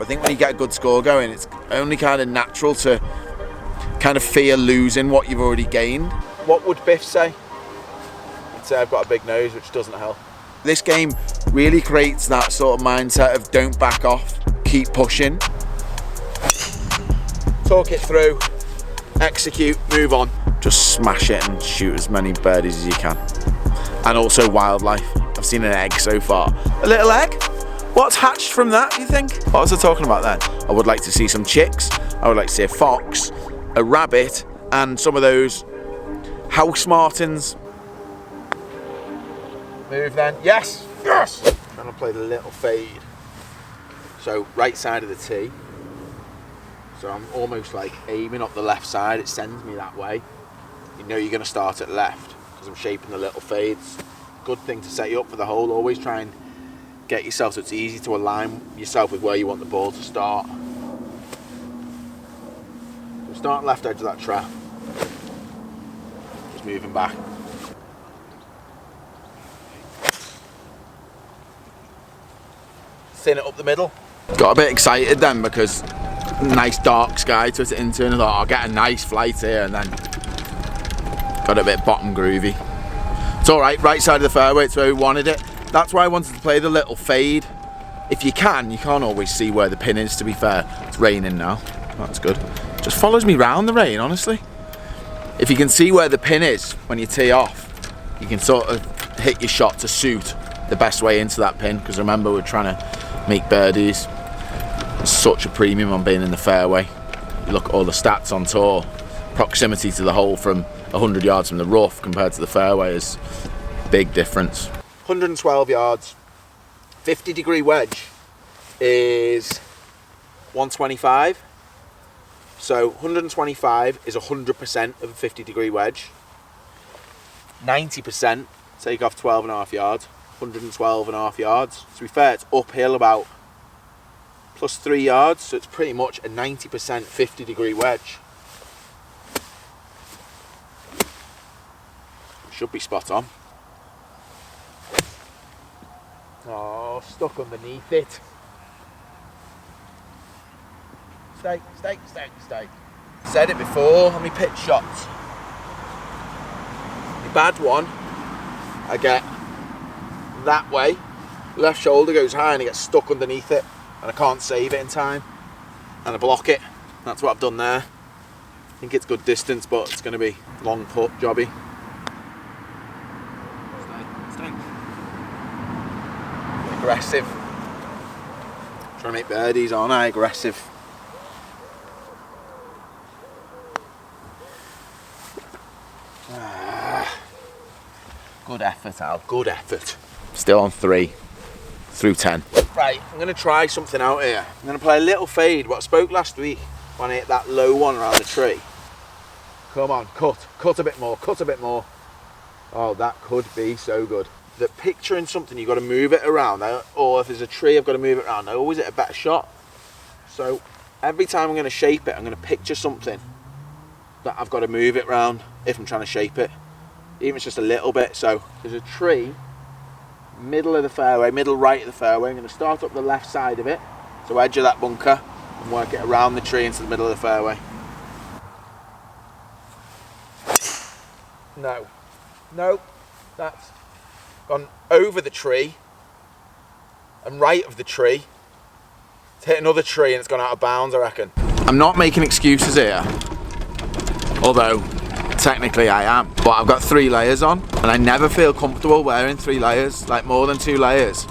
I think when you get a good score going, it's only kind of natural to kind of fear losing what you've already gained. What would Biff say? He'd say I've got a big nose, which doesn't help. This game really creates that sort of mindset of don't back off, keep pushing. Talk it through, execute, move on. Just smash it and shoot as many birdies as you can. And also wildlife. I've seen an egg so far. A little egg? What's hatched from that, do you think? What was I talking about then? I would like to see some chicks. I would like to see a fox, a rabbit, and some of those house martins. Move then. Yes! Yes! I'm trying to play the little fade. So, right side of the tee. So I'm almost like aiming up the left side. It sends me that way. You know you're going to start at left because I'm shaping the little fades. Good thing to set you up for the hole. Always try and get yourself so it's easy to align yourself with where you want the ball to start. So start left edge of that trap. Just moving back. Thin it up the middle. Got a bit excited then because nice dark sky to it into, and I thought I'll get a nice flight here, and then got a bit bottom groovy. It's all right, right side of the fairway, it's where we wanted it. That's why I wanted to play the little fade. If you can't always see where the pin is, to be fair. It's raining now, that's good. Just follows me round the rain, honestly. If you can see where the pin is when you tee off, you can sort of hit your shot to suit the best way into that pin, because remember we're trying to make birdies. There's such a premium on being in the fairway. You look at all the stats on tour, proximity to the hole from 100 yards from the rough compared to the fairway is a big difference. 112 yards, 50-degree wedge is 125. So 125 is 100% of a 50-degree wedge. 90% take off 12.5 yards, 112.5 yards. To be fair, it's uphill about plus 3 yards, so it's pretty much a 90% 50-degree wedge. Should be spot on. Oh, stuck underneath it. Stay, stay, stay, stay. Said it before on my pitch shots. The bad one, I get that way, left shoulder goes high and it gets stuck underneath it, and I can't save it in time, and I block it. That's what I've done there. I think it's good distance, but it's going to be long putt jobby. Stay, stay. Aggressive. Trying to make birdies, aren't I? Aggressive. Good effort, Al. Good effort. Still on 3 through 10. Right, I'm going to try something out here. I'm going to play a little fade. What I spoke last week when I hit that low one around the tree. Come on, cut a bit more, cut a bit more. Oh, that could be so good. The picturing something, you've got to move it around. Or if there's a tree, I've got to move it around. I always hit a better shot. So every time I'm going to shape it, I'm going to picture something that I've got to move it around if I'm trying to shape it. Even if it's just a little bit. So there's a tree, middle of the fairway, middle right of the fairway. I'm going to start up the left side of it, so edge of that bunker, and work it around the tree into the middle of the fairway. No, no, that's gone over the tree and right of the tree. It's hit another tree and it's gone out of bounds, I reckon. I'm not making excuses here, although technically I am, but I've got 3 layers on and I never feel comfortable wearing 3 layers, like more than 2 layers.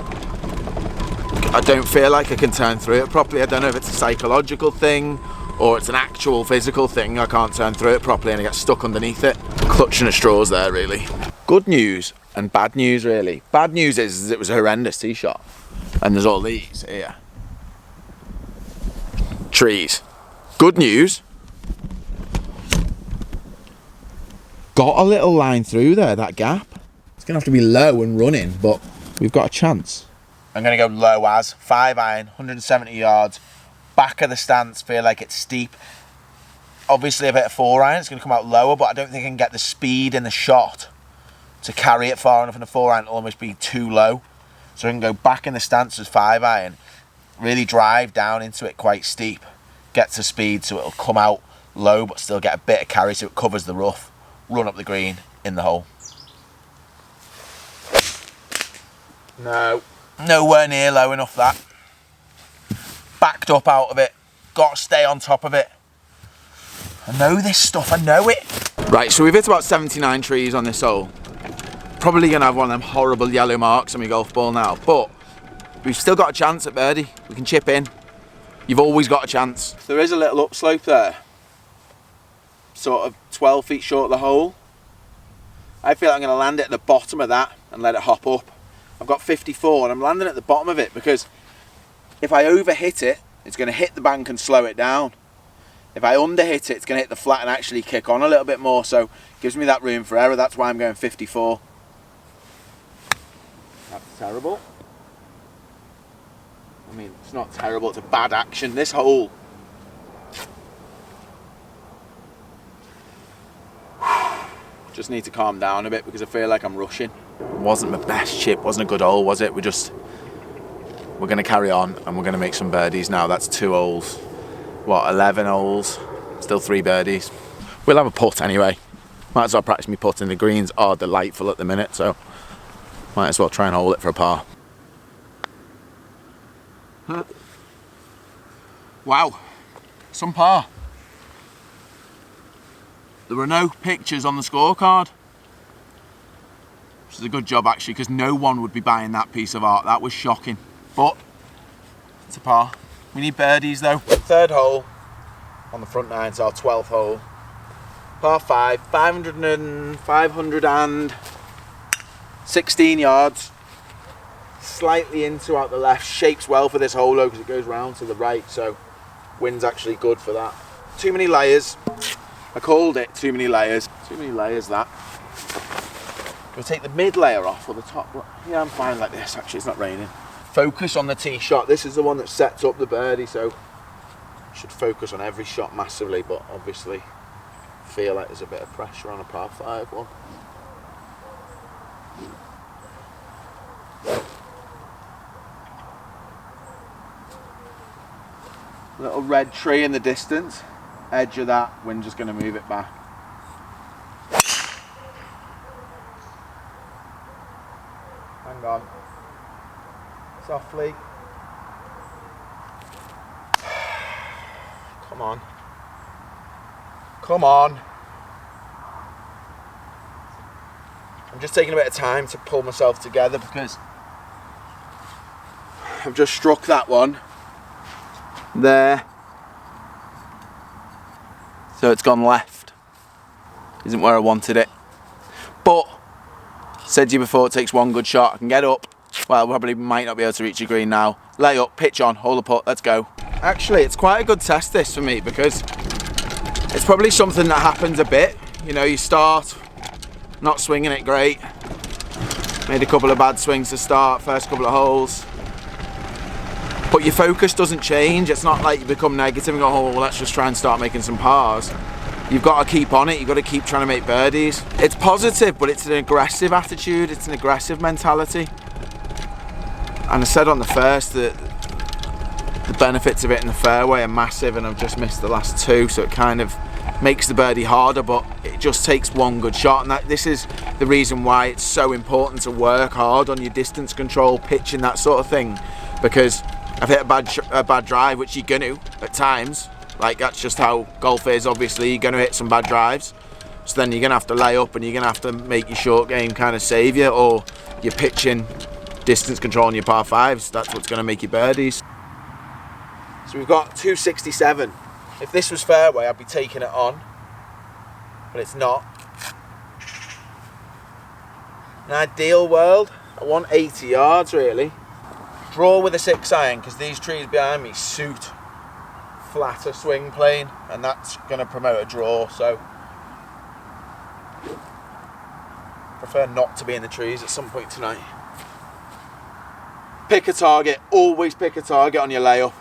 I don't feel like I can turn through it properly. I don't know if it's a psychological thing or it's an actual physical thing. I can't turn through it properly and I get stuck underneath it. Clutching at straws there, really. Good news and bad news, really. Bad news is it was a horrendous tee shot, and there's all these here. Trees. Good news, got a little line through there, that gap. It's gonna have to be low and running, but we've got a chance. I'm gonna go low as 5-iron, 170 yards, back of the stance, feel like it's steep. Obviously a bit of 4-iron, it's gonna come out lower, but I don't think I can get the speed in the shot to carry it far enough in the 4-iron. It'll almost be too low. So I can go back in the stance as 5-iron. really drive down into it quite steep, get to speed so it'll come out low but still get a bit of carry so it covers the rough, run up the green in the hole. No, nowhere near low enough that. Backed up out of it, got to stay on top of it. I know this stuff, I know it. Right, so we've hit about 79 trees on this hole. Probably gonna have one of them horrible yellow marks on my golf ball now, but we've still got a chance at birdie. We can chip in. You've always got a chance. There is a little upslope there, sort of 12 feet short of the hole. I feel like I'm gonna land it at the bottom of that and let it hop up. I've got 54 and I'm landing at the bottom of it because if I overhit it, it's gonna hit the bank and slow it down. If I underhit it, it's gonna hit the flat and actually kick on a little bit more, so it gives me that room for error. That's why I'm going 54. That's terrible. I mean, it's not terrible, it's a bad action. This hole. Just need to calm down a bit because I feel like I'm rushing. Wasn't my best chip, wasn't a good hole, was it? We're going to carry on and we're going to make some birdies now. That's 2 holes. What, 11 holes? Still 3 birdies. We'll have a putt anyway. Might as well practice me putting. The greens are delightful at the minute, so might as well try and hold it for a par. Wow, some par. There were no pictures on the scorecard, which is a good job actually, because no one would be buying that piece of art. That was shocking, but it's a par. We need birdies though. 3rd hole on the front nine, so our 12th hole. Par 5, 516 yards. Slightly into out the left. Shapes well for this hole though because it goes round to the right, so wind's actually good for that. Too many layers. I called it too many layers. Too many layers, that. We'll take the mid layer off or the top. Yeah, I'm fine like this. Actually, it's not raining. Focus on the tee shot. This is the one that sets up the birdie, so should focus on every shot massively, but obviously feel like there's a bit of pressure on a par 5 one. Little red tree in the distance. Edge of that, wind just going to move it back. Hang on. Softly. Come on. Come on. I'm just taking a bit of time to pull myself together because I've just struck that one there. So it's gone left. Isn't where I wanted it. But, said to you before, it takes one good shot. I can get up. Well, probably might not be able to reach the green now. Lay up, pitch on, hold the putt, let's go. Actually, it's quite a good test this for me because it's probably something that happens a bit. You know, you start not swinging it great. Made a couple of bad swings to start, first couple of holes. But your focus doesn't change. It's not like you become negative and go, oh, well, let's just try and start making some pars. You've got to keep on it. You've got to keep trying to make birdies. It's positive, but it's an aggressive attitude. It's an aggressive mentality. And I said on the first that the benefits of it in the fairway are massive, and I've just missed the last 2, so it kind of makes the birdie harder, but it just takes one good shot. And this is the reason why it's so important to work hard on your distance control, pitching, that sort of thing, because I've hit a bad drive, which you're going to at times. Like, that's just how golf is, obviously. You're going to hit some bad drives. So then you're going to have to lay up and you're going to have to make your short game kind of save you, or you're pitching distance control on your par 5s. That's what's going to make you birdies. So we've got 267. If this was fairway, I'd be taking it on. But it's not. An ideal world, I want 80 yards really. Draw with a 6-iron because these trees behind me suit flatter swing plane, and that's going to promote a draw, so prefer not to be in the trees at some point tonight. Pick a target, always pick a target on your layup.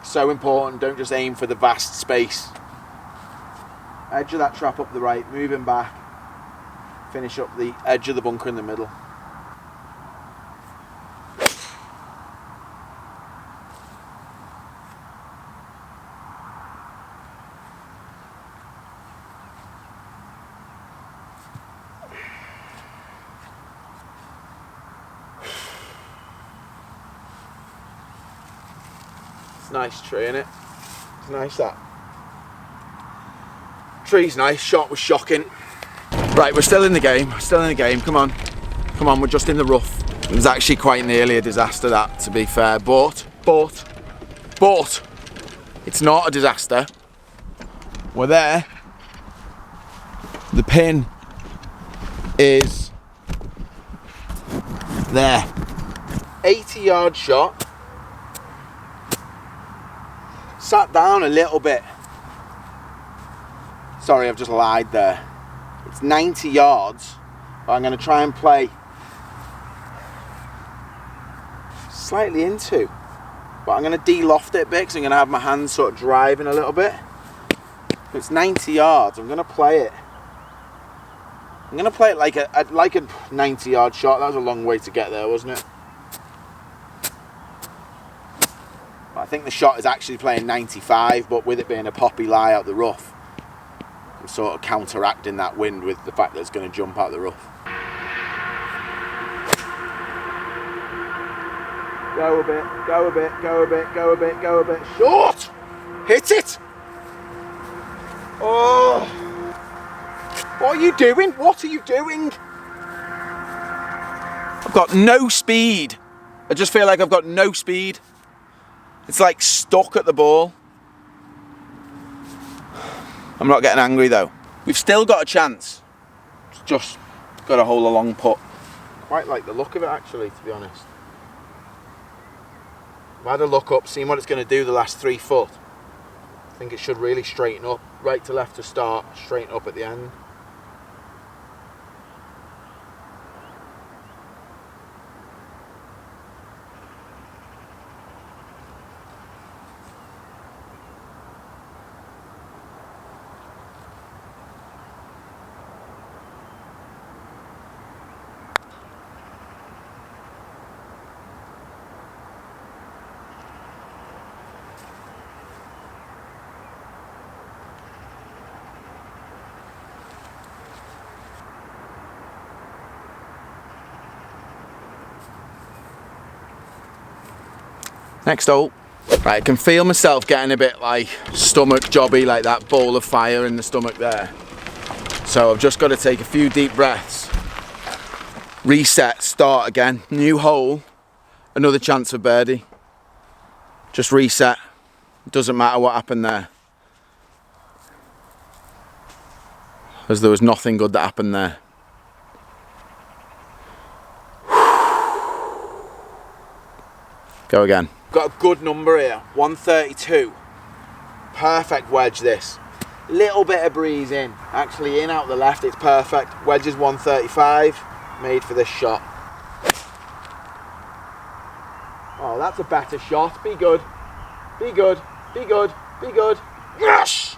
So important, don't just aim for the vast space. Edge of that trap up the right, moving back, finish up the edge of the bunker in the middle. It's a nice tree, isn't it? It's nice, that. Tree's nice, shot was shocking. Right, we're still in the game, come on. Come on, we're just in the rough. It was actually quite nearly a disaster, that, to be fair, but, it's not a disaster. We're there. The pin is there. 80-yard shot. Sat down a little bit. Sorry, I've just lied there. It's 90 yards, but I'm going to try and play slightly into. But I'm going to de-loft it a bit because I'm going to have my hands sort of driving a little bit. It's 90 yards. I'm going to play it. I'm going to play it like a 90-yard shot. That was a long way to get there, wasn't it? I think the shot is actually playing 95, but with it being a poppy lie out the rough, I'm sort of counteracting that wind with the fact that it's going to jump out the rough. Go a bit, go a bit, go a bit, go a bit, go a bit. Short! Hit it! Oh! What are you doing? What are you doing? I've got no speed. I just feel like I've got no speed. It's like stuck at the ball. I'm not getting angry though. We've still got a chance. It's just got to hold a long putt. Quite like the look of it actually, to be honest. I've had a look up, seen what it's going to do the last 3 foot. I think it should really straighten up. Right to left to start, straighten up at the end. Next hole. Right, I can feel myself getting a bit like stomach jobby, like that ball of fire in the stomach there. So I've just got to take a few deep breaths, reset, start again, new hole, another chance for birdie. Just reset, doesn't matter what happened there. As there was nothing good that happened there. Go again. Got a good number here, 132. Perfect wedge this. Little bit of breeze in. Actually in out the left, it's perfect. Wedge is 135, made for this shot. Oh, that's a better shot. Be good. Be good. Be good. Be good. Yes!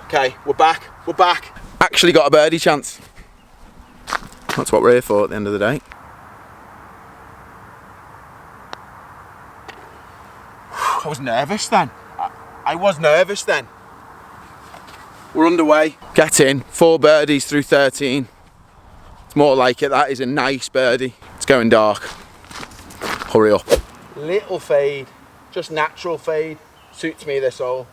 Okay, we're back. We're back. Actually got a birdie chance. That's what we're here for at the end of the day. I was nervous then. I was nervous then. We're underway. Get in. 4 birdies through 13. It's more like it. That is a nice birdie. It's going dark. Hurry up. Little fade. Just natural fade. Suits me this hole.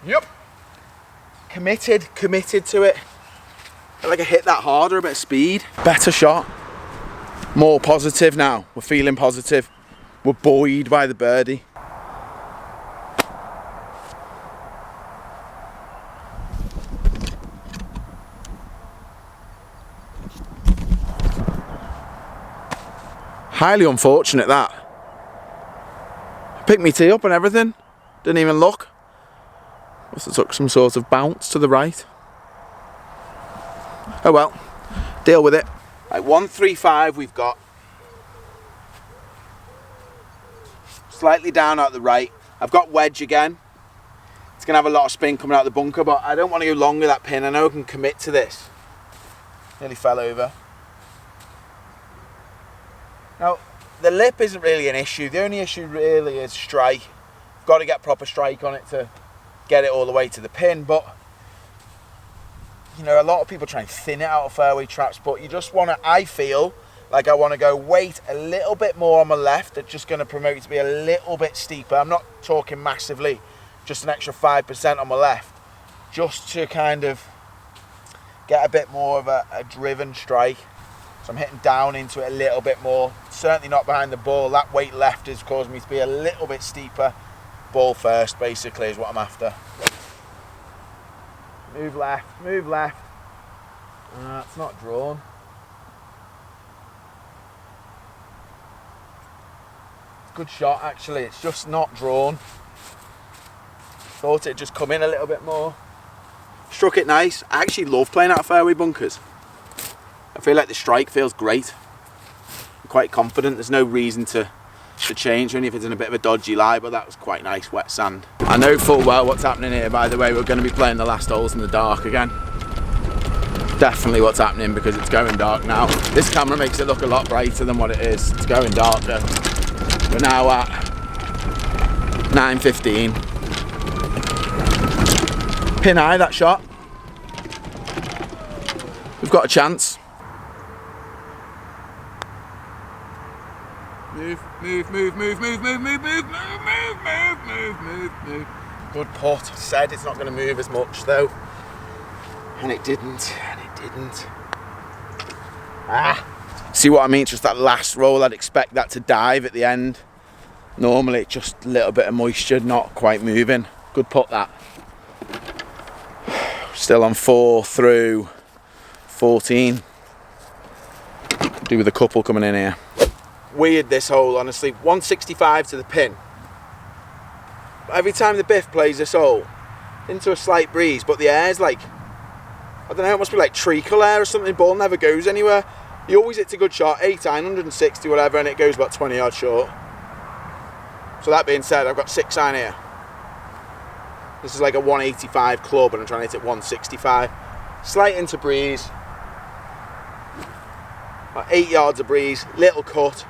Yep. Committed to it. I feel like I hit that harder, a bit of speed. Better shot. More positive now. We're feeling positive. We're buoyed by the birdie. Highly unfortunate that. Picked me tee up and everything. Didn't even look. Must have took some sort of bounce to the right. Oh well, deal with it. Right, 135 we've got. Slightly down out the right. I've got wedge again. It's going to have a lot of spin coming out the bunker, but I don't want to go long with that pin. I know I can commit to this. Nearly fell over. Now, the lip isn't really an issue. The only issue really is strike. I've got to get proper strike on it to get it all the way to the pin, but you know, a lot of people try and thin it out of fairway traps, but you just want to, I feel like I want to go weight a little bit more on my left. That's just going to promote it to be a little bit steeper. I'm not talking massively, just an extra 5% on my left, just to kind of get a bit more of a driven strike. So I'm hitting down into it a little bit more. Certainly not behind the ball. That weight left is causing me to be a little bit steeper. Ball first, basically, is what I'm after. Move left, move left. It's not drawn. Good shot, actually. It's just not drawn. Thought it'd just come in a little bit more. Struck it nice. I actually love playing out of fairway bunkers. I feel like the strike feels great. I'm quite confident. There's no reason to change, only if it's in a bit of a dodgy lie, but that was quite nice, wet sand. I know full well what's happening here, by the way. We're going to be playing the last holes in the dark again. Definitely what's happening, because it's going dark now. This camera makes it look a lot brighter than what it is. It's going darker. We're now at 9:15. Pin high, that shot. We've got a chance. Move, move, move, move, move, move, move, move, move, move, move, move, move, move. Good putt. Said it's not going to move as much though. And it didn't, and it didn't. See what I mean? It's just that last roll, I'd expect that to dive at the end. Normally it's just a little bit of moisture, not quite moving. Good putt that. Still on 4 through 14. Do with a couple coming in here. Weird this hole, honestly. 165 to the pin. Every time the biff plays this hole, into a slight breeze, but the air's like, I don't know, it must be like treacle air or something. Ball never goes anywhere. He always hits a good shot, 8-iron, 160, whatever, and it goes about 20 yards short. So that being said, I've got 6-iron here. This is like a 185 club, and I'm trying to hit it 165. Slight into breeze. About 8 yards of breeze, little cut.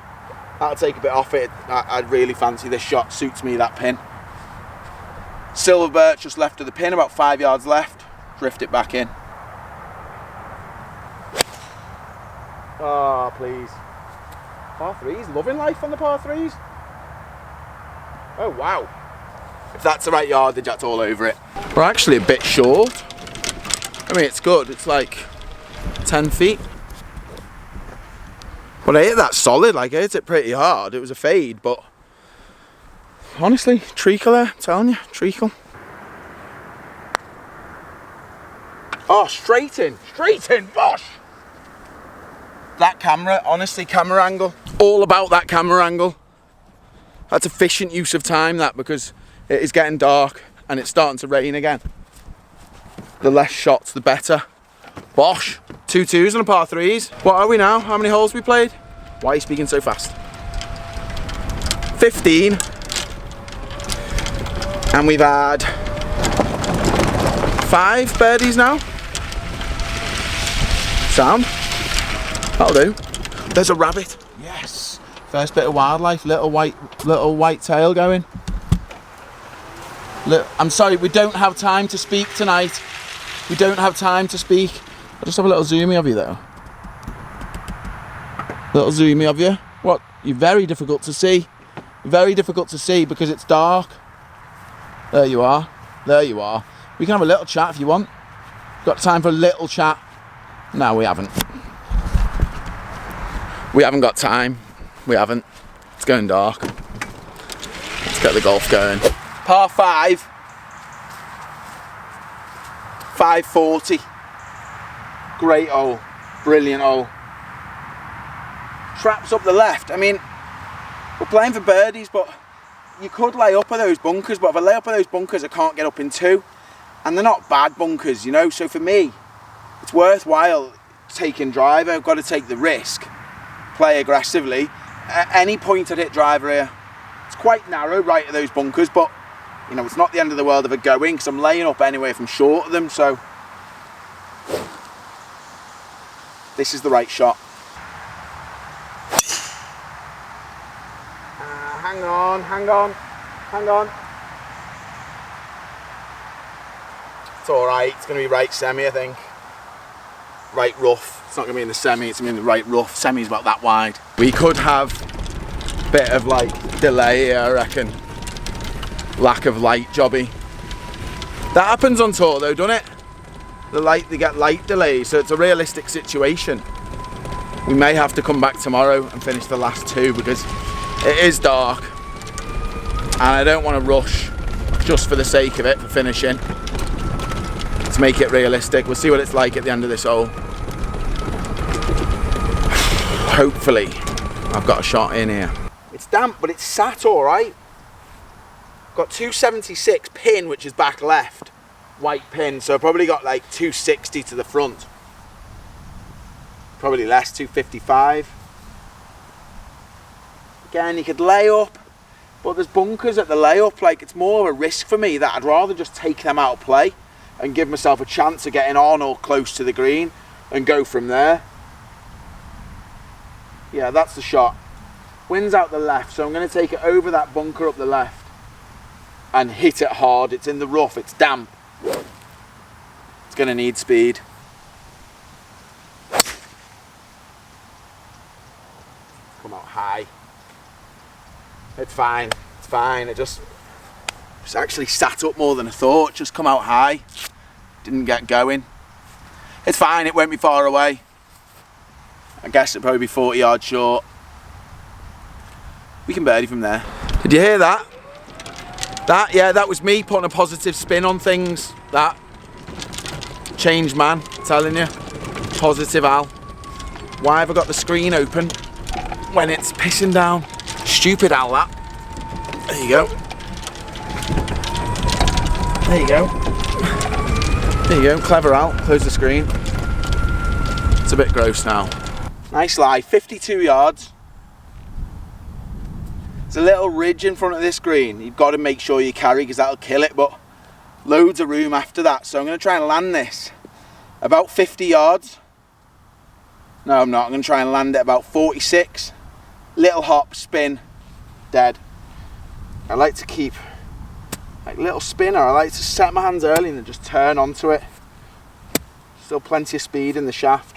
That'll take a bit off it. I'd really fancy this shot, suits me, that pin. Silver birch just left of the pin, about 5 yards left. Drift it back in. Oh, please. Par 3s, loving life on the par 3s. Oh, wow. If that's the right yardage, that's all over it. We're actually a bit short. I mean, it's good. It's like 10 feet. But I hit that solid. Like, I hit it pretty hard. It was a fade, but honestly, treacle there, I'm telling you, treacle. Oh, straight in, bosh! That camera, honestly, camera angle. All about that camera angle. That's efficient use of time, that, because it is getting dark and it's starting to rain again. The less shots, the better. Bosh! 2 2s and a par 3s. What are we now? How many holes we played? Why are you speaking so fast? 15. And we've had 5 birdies now. Sound? That'll do. There's a rabbit. Yes. First bit of wildlife. Little white tail going. I'm sorry, we don't have time to speak tonight. We don't have time to speak. I'll just have a little zoomy of you though. Little zoomy of you. What? You're very difficult to see. Very difficult to see because it's dark. There you are. There you are. We can have a little chat if you want. Got time for a little chat? No, we haven't. We haven't got time. We haven't. It's going dark. Let's get the golf going. Par 5. 540. Great hole. Brilliant hole. Traps up the left. I mean, we're playing for birdies, but you could lay up at those bunkers, but if I lay up at those bunkers, I can't get up in 2. And they're not bad bunkers, you know, so for me, it's worthwhile taking driver. I've got to take the risk, play aggressively. At any point I'd hit driver here. It's quite narrow right at those bunkers, but you know, it's not the end of the world if I go in, because I'm laying up anyway if I'm short of them, so this is the right shot. Hang on, hang on, hang on. It's alright, it's going to be right semi, I think. right rough. It's not going to be in the semi, it's going to be in the right rough. Semi's about that wide. We could have a bit of like delay here, I reckon. Lack of light jobby. That happens on tour though, doesn't it? They get light delays, so it's a realistic situation. We may have to come back tomorrow and finish the last two because it is dark and I don't want to rush just for the sake of it, for finishing. Let's make it realistic. We'll see what it's like at the end of this hole. Hopefully I've got a shot in here. It's damp, but it's sat all right. Got 276 pin, which is back left, white pin, so I've probably got like 260 to the front. Probably less, 255. Again, you could lay up, but there's bunkers at the layup. Like, it's more of a risk for me that I'd rather just take them out of play and give myself a chance of getting on or close to the green and go from there. Yeah, that's the shot. Wind's out the left, so I'm going to take it over that bunker up the left and hit it hard. It's in the rough, it's damp. It's going to need speed. Come out high. It's fine, it's fine. It just actually sat up more than I thought. Just come out high. Didn't get going. It's fine, it won't be far away. I guess it'll probably be 40 yards short. We can birdie from there. Did you hear that? Yeah, that was me putting a positive spin on things. That changed, man, I'm telling you. Positive Al. Why have I got the screen open when it's pissing down? Stupid Al, that. There you go. There you go. There you go, clever Al. Close the screen. It's a bit gross now. Nice lie, 52 yards. There's a little ridge in front of this green. You've got to make sure you carry because that'll kill it, but loads of room after that. So I'm going to try and land this about 50 yards. No, I'm not. I'm going to try and land it about 46. Little hop, spin, dead. I like to keep like little spinner. I like to set my hands early and then just turn onto it. Still plenty of speed in the shaft.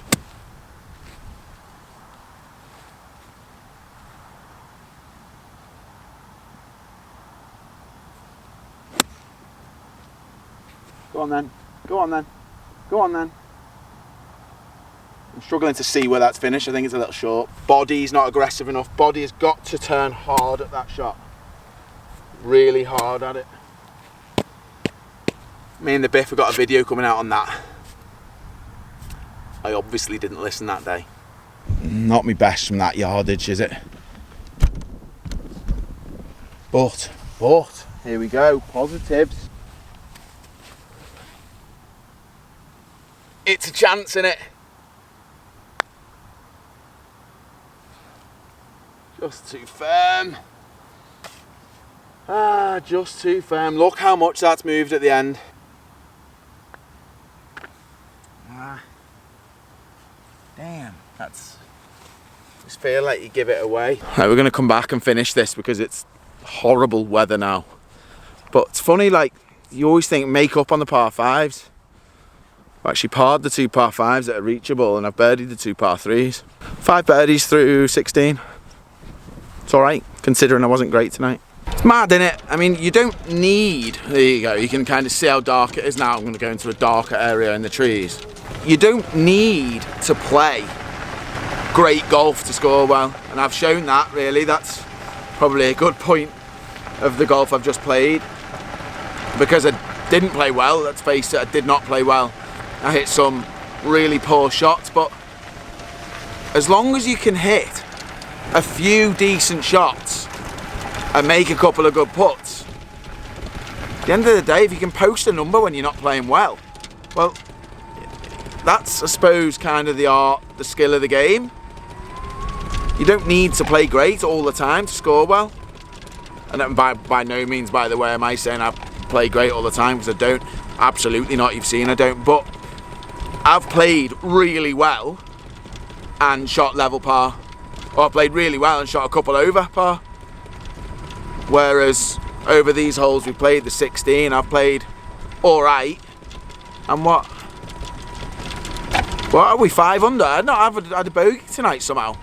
Go on then, go on then, go on then. I'm struggling to see where that's finished. I think it's a little short. Body's not aggressive enough. Body has got to turn hard at that shot. Really hard at it. Me and the Biff have got a video coming out on that. I obviously didn't listen that day. Not my best from that yardage, is it? But, here we go, positives. It's a chance, innit? Just too firm. Just too firm. Look how much that's moved at the end. Damn, that's... Just feel like you give it away. Right, we're gonna come back and finish this because it's horrible weather now. But it's funny, like, you always think make up on the par fives. I've actually parred the 2 par 5s that are reachable and I've birdied the 2 par 3s. 5 birdies through 16. It's alright, considering I wasn't great tonight. It's mad, innit? I mean, you don't need... There you go, you can kind of see how dark it is now. I'm going to go into a darker area in the trees. You don't need to play great golf to score well. And I've shown that, really. That's probably a good point of the golf I've just played. Because I didn't play well, let's face it, I did not play well. I hit some really poor shots, but as long as you can hit a few decent shots and make a couple of good putts, at the end of the day, if you can post a number when you're not playing well, well, that's, I suppose, kind of the art, the skill of the game. You don't need to play great all the time to score well. And by no means, by the way, am I saying I play great all the time, because I don't. Absolutely not, you've seen I don't. But I've played really well and shot level par. Or I've played really well and shot a couple over par. Whereas over these holes we played, the 16, I've played alright. And what? What are we, 5 under? I'd not had a bogey tonight somehow.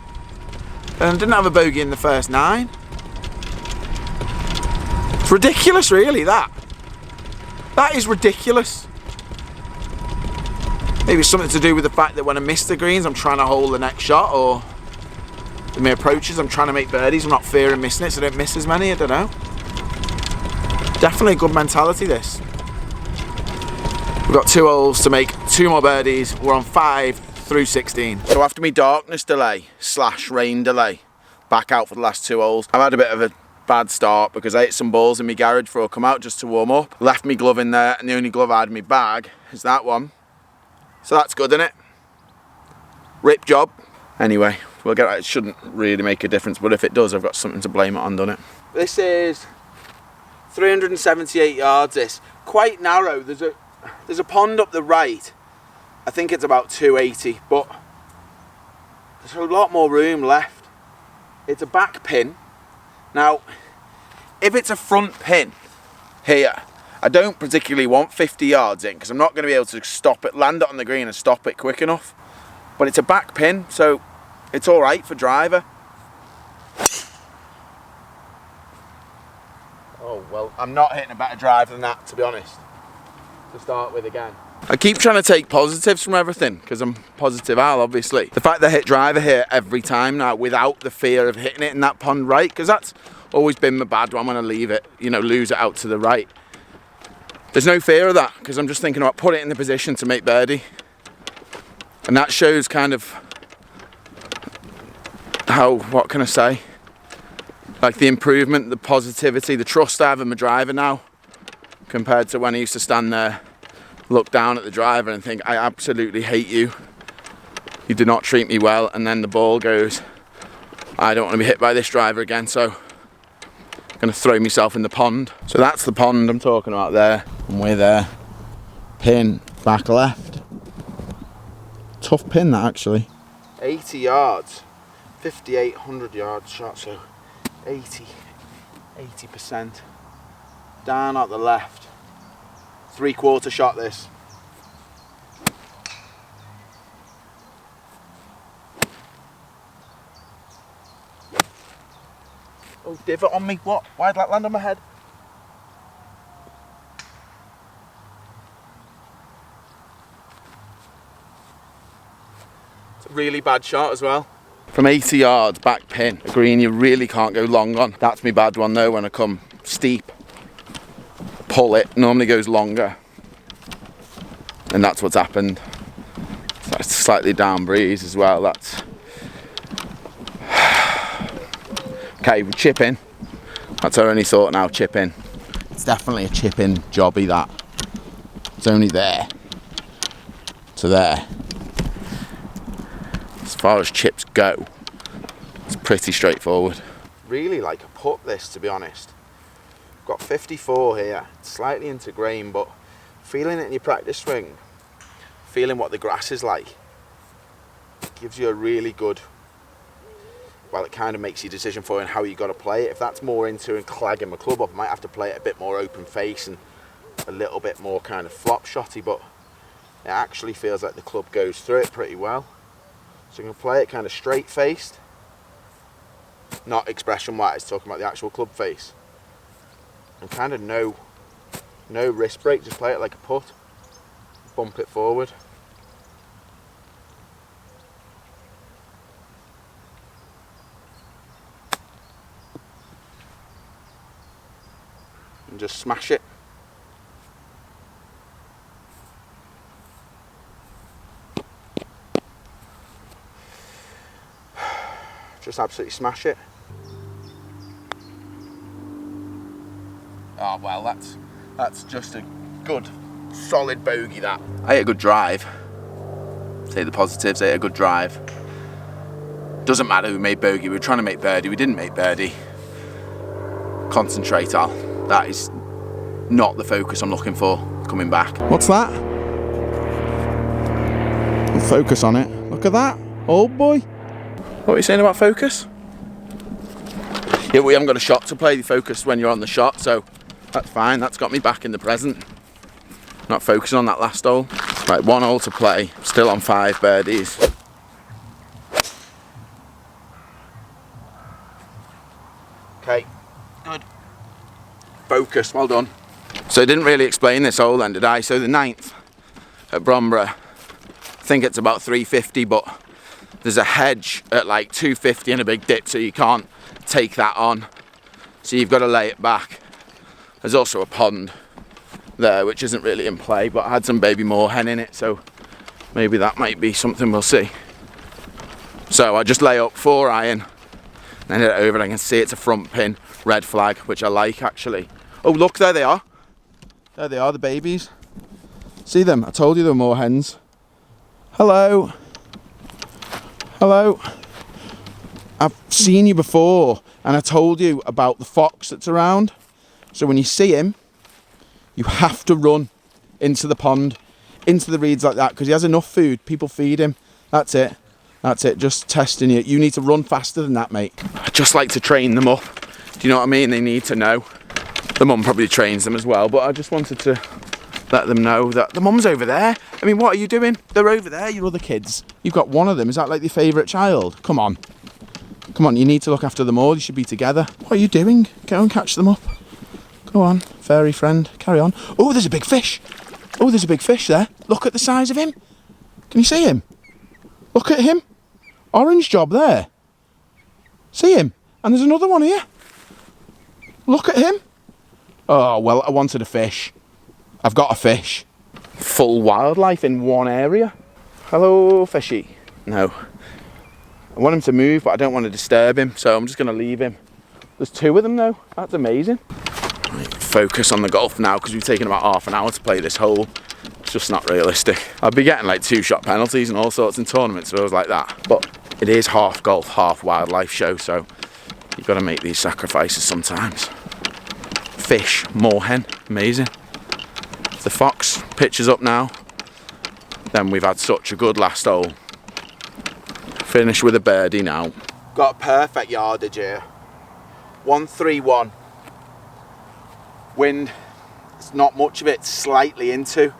And I didn't have a bogey in the first 9. It's ridiculous, really, that. That is ridiculous. Maybe it's something to do with the fact that when I miss the greens, I'm trying to hold the next shot, or in my approaches, I'm trying to make birdies. I'm not fearing missing it, so I don't miss as many. I don't know. Definitely a good mentality, this. We've got 2 holes to make 2 more birdies. We're on 5 through 16. So after me darkness delay / rain delay, back out for the last 2 holes. I've had a bit of a bad start because I hit some balls in my garage before I come out just to warm up. Left me glove in there, and the only glove I had in my bag is that one. So that's good, isn't it? Rip job. Anyway, we'll get it. It shouldn't really make a difference, but if it does, I've got something to blame it on, doesn't it? This is 378 yards. This quite narrow. There's a pond up the right. I think it's about 280, but there's a lot more room left. It's a back pin. Now, if it's a front pin here, I don't particularly want 50 yards in because I'm not going to be able to stop it, land it on the green and stop it quick enough. But it's a back pin, so it's all right for driver. Oh, well, I'm not hitting a better drive than that, to be honest, to start with again. I keep trying to take positives from everything because I'm positive Al, obviously. The fact that I hit driver here every time now without the fear of hitting it in that pond right, because that's always been my bad one when I leave it, you know, lose it out to the right. There's no fear of that because I'm just thinking about putting it in the position to make birdie. And that shows kind of how, what can I say? Like the improvement, the positivity, the trust I have in my driver now compared to when I used to stand there, look down at the driver and think, I absolutely hate you. You do not treat me well. And then the ball goes, I don't want to be hit by this driver again, so I'm going to throw myself in the pond. So that's the pond I'm talking about there. And we're there. Pin, back left. Tough pin that actually. 80 yards. 5,800 yard shot, so 80%. Down at the left. 3/4 shot this. Oh, divot on me, what? Why'd that land on my head? It's a really bad shot as well. From 80 yards, back pin. A green you really can't go long on. That's my bad one though, when I come steep. Pull it, normally goes longer. And that's what's happened. That's slightly down breeze as well, that's... Okay, we chip in. That's our only thought now, chip in. It's definitely a chip in jobby, that. It's only there to there. As far as chips go, it's pretty straightforward. Really like a putt this, to be honest. Got 54 here, it's slightly into grain, but feeling it in your practice swing, feeling what the grass is like, gives you a really good, well, it kind of makes your decision for how you got to play it. If that's more into and clagging my club up, I might have to play it a bit more open face and a little bit more kind of flop shotty, but it actually feels like the club goes through it pretty well. So you can play it kind of straight faced, not expression wise, talking about the actual club face. And kind of no wrist break, just play it like a putt, bump it forward. And just smash it. Just absolutely smash it. Oh well, that's just a good solid bogey, that. I hit a good drive. Say the positives, I hit a good drive. Doesn't matter who made bogey, we were trying to make birdie, we didn't make birdie. Concentrate, Al. That is not the focus I'm looking for coming back. What's that? Focus on it. Look at that, old boy. What are you saying about focus? Yeah, we haven't got a shot to play. Focus when you're on the shot, so that's fine. That's got me back in the present. Not focusing on that last hole. Right, 1 hole to play. Still on 5 birdies. Okay, good. Focus, well done. So I didn't really explain this hole then, did I? So the 9th at Bromborough, I think it's about 350, but there's a hedge at like 250 and a big dip, so you can't take that on. So you've got to lay it back. There's also a pond there, which isn't really in play, but I had some baby moorhen in it, so maybe that might be something, we'll see. So I just lay up 4 iron, and hit it over, and I can see it's a front pin, red flag, which I like actually. Oh look, there they are. There they are, the babies. See them? I told you they were moorhens. Hello. Hello. I've seen you before, and I told you about the fox that's around. So when you see him, you have to run into the pond, into the reeds like that, because he has enough food. People feed him. That's it. That's it. Just testing you. You need to run faster than that, mate. I just like to train them up. Do you know what I mean? They need to know. The mum probably trains them as well, but I just wanted to let them know that the mum's over there. I mean, what are you doing? They're over there, your other kids. You've got one of them. Is that like your favourite child? Come on. Come on, you need to look after them all. You should be together. What are you doing? Go and catch them up. Go on, fairy friend. Carry on. Oh, there's a big fish. Oh, there's a big fish there. Look at the size of him. Can you see him? Look at him. Orange job there. See him? And there's another one here. Look at him. Oh, well, I wanted a fish. I've got a fish. Full wildlife in one area. Hello, fishy. No. I want him to move, but I don't want to disturb him, so I'm just going to leave him. There's 2 of them, though. That's amazing. Right, focus on the golf now, because we've taken about half an hour to play this hole. It's just not realistic. I'd be getting like 2-shot penalties and all sorts in tournaments, so I was like that. But it is half golf, half wildlife show, so you've got to make these sacrifices sometimes. Fish, moorhen, amazing. The fox pitches up now. Then we've had such a good last hole. Finish with a birdie now. Got a perfect yardage here. 131. Wind, it's not much of it, slightly into.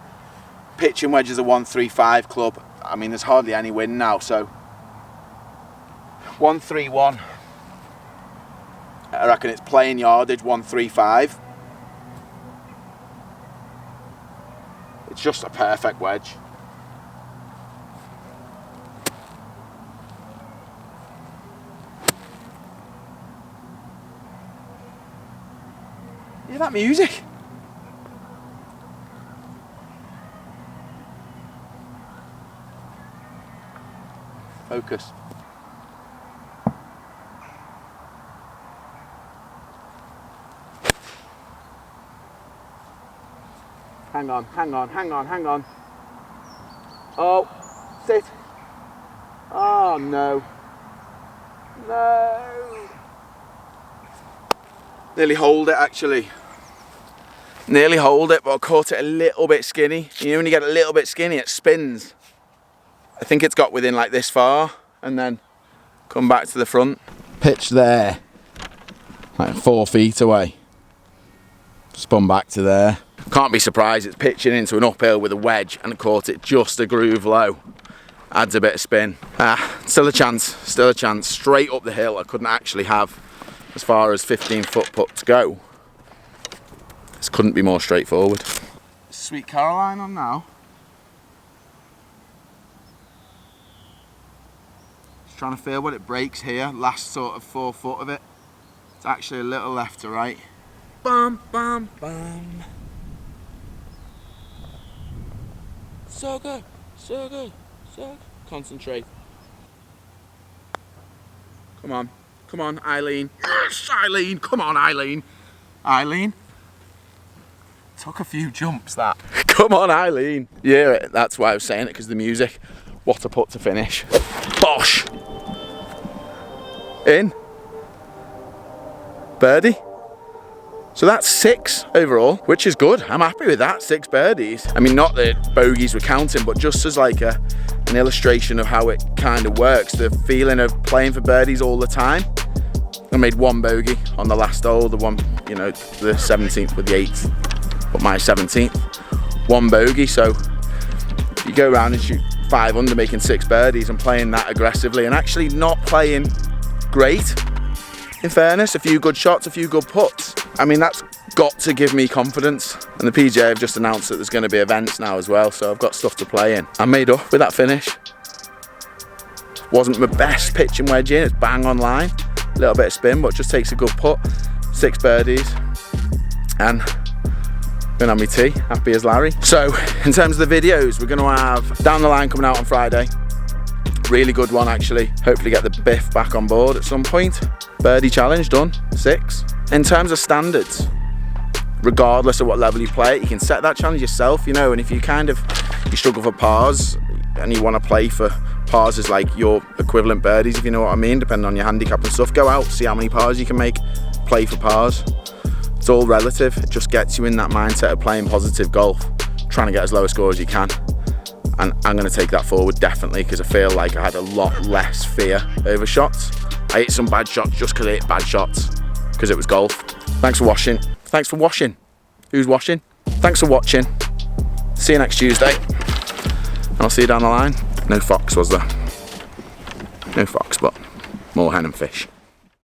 Pitching wedge is a 135 club. I mean, there's hardly any wind now, so 131. I reckon it's playing yardage 135. It's just a perfect wedge. Hear that music? Focus. Hang on, hang on, hang on, hang on. Oh, sit. Oh, no. No. Nearly hold it, actually. Nearly hold it, but I caught it a little bit skinny. You know, when you get a little bit skinny, it spins. I think it's got within like this far, and then come back to the front. Pitch there, like 4 feet away. Spun back to there. Can't be surprised, it's pitching into an uphill with a wedge and caught it just a groove low. Adds a bit of spin. Still a chance, still a chance. Straight up the hill, I couldn't actually have as far as 15-foot putt to go. This couldn't be more straightforward. Sweet Caroline on now. Just trying to feel what it breaks here, last sort of 4 foot of it. It's actually a little left to right. Bum, bum, bum. So good, so good, so good. Concentrate. Come on, Eileen. Yes, Eileen, come on, Eileen. Eileen. Took a few jumps, that. Come on, Eileen. Yeah, that's why I was saying it, because of the music. What a putt to finish. Bosh. In. Birdie. So that's 6 overall, which is good. I'm happy with that, 6 birdies. I mean, not that bogeys were counting, but just as like an illustration of how it kind of works, the feeling of playing for birdies all the time. I made 1 bogey on the last hole, the one, you know, the 17th with the 8th, but my 17th. 1 bogey, so you go around and shoot 5 under, making 6 birdies and playing that aggressively and actually not playing great, in fairness. A few good shots, a few good putts. I mean, that's got to give me confidence. And the PGA have just announced that there's going to be events now as well, so I've got stuff to play in. I made up with that finish. Wasn't my best pitching wedge in, it's bang on line. A little bit of spin, but just takes a good putt. 6 birdies, and been on my tee, happy as Larry. So, in terms of the videos, we're going to have Down the Line coming out on Friday. Really good one, actually. Hopefully get the Biff back on board at some point. Birdie challenge done, 6. In terms of standards, regardless of what level you play, you can set that challenge yourself, you know, and if you struggle for pars and you want to play for pars as like your equivalent birdies, if you know what I mean, depending on your handicap and stuff, go out, see how many pars you can make, play for pars. It's all relative. It just gets you in that mindset of playing positive golf, trying to get as low a score as you can. And I'm going to take that forward definitely, because I feel like I had a lot less fear over shots. I hit some bad shots just because I hit bad shots, because it was golf. Thanks for watching. Thanks for washing. Who's washing? Thanks for watching. See you next Tuesday. And I'll see you down the line. No fox, was there? No fox, but more hen and fish.